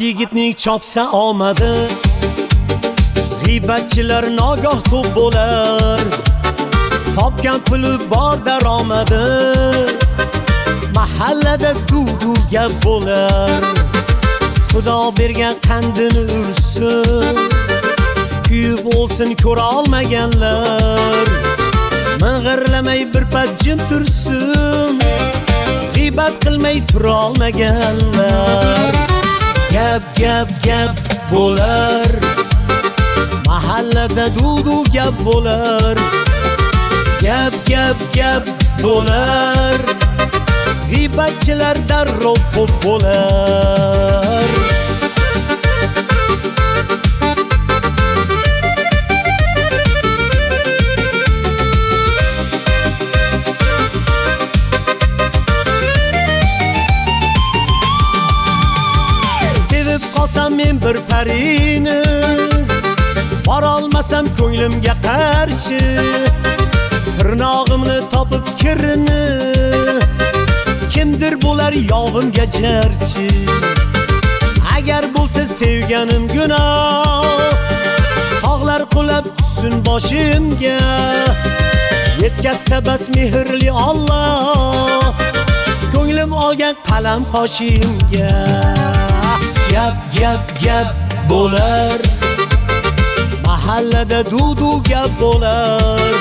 Yigitning chopsa omadi, g'iybatchilar nogoh to'p bo'lar. Topgan puli bor daromadi, mahallada duv-duv gap bo'lar. Xudo bergan qandini ursin, kuyib olsin ko'ra olmaganlar. Ming'irlamay bir pat jim tursin, g'iybat qilmay tura olmaganlar. Gap bo'lar, mahallada duv-duv gap bo'lar. Gap bo'lar, g'iybatchilar darrov to'p bo'lar. Qolsam men bir parini, bora olmasam ko'nglimga qarshi, tirnog'imni topib kirini, kimdir bo'lar yog'imga jarchi. Agar bo'lsa sevganim gunoh, tog'lar qulab tushsin boshimga, yetkazsa bas mehrli Alloh, ko'nglim olgan qalam qoshimga. Gap bo'lar, mahallada duv-duv gap bo'lar.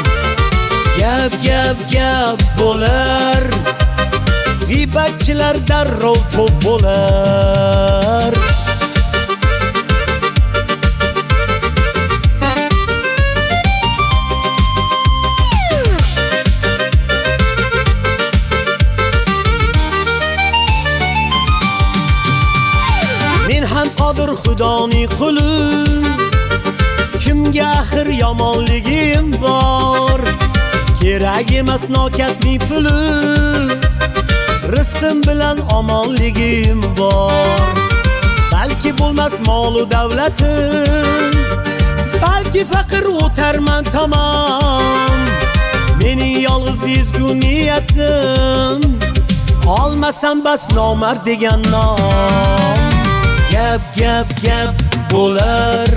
Gap bo'lar, g'iybatchilar darrov to'p bo'lar. Qodir Xudoning quli, kimga axir yomonligim bor? Kerak emas nokasning puli, rizqim bilan omonligim bor. Balki bo'lmas mol va davlatim, balki faqir o'tarman tamom. Mening yolg'iz ezgu niyatim, olmasam bas nomard degan nom. Gap bo'lar,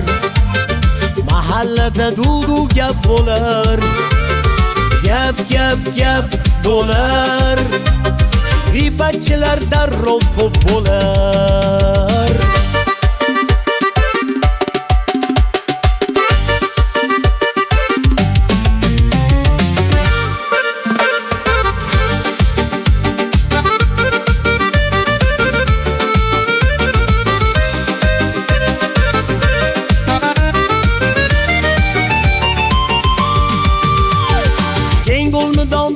mahallada duv-duv gap bo'lar. Gap bo'lar, g'iybatchilar darrov to'p bo'lar.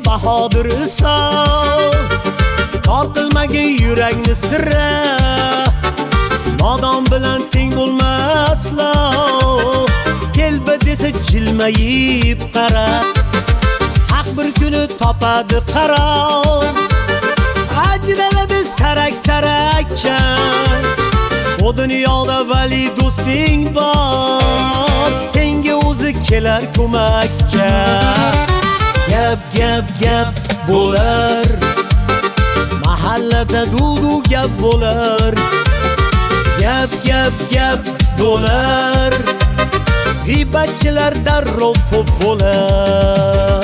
Bahodir Iso, tortilmagin yurakni sirra, nodon bilan teng bo'lmaslo. Kelba desa jilmayib qara, haq bir kuni topadi qaror. Ajraladi sarak-sarakkan, bu dunyoda vali do'sting bor, senga o'zi kelar ko'makka. Gap bo'lar, mahallada duv-duv gap bo'lar. Gap bo'lar, g'iybatchilar darrov to'p bo'lar.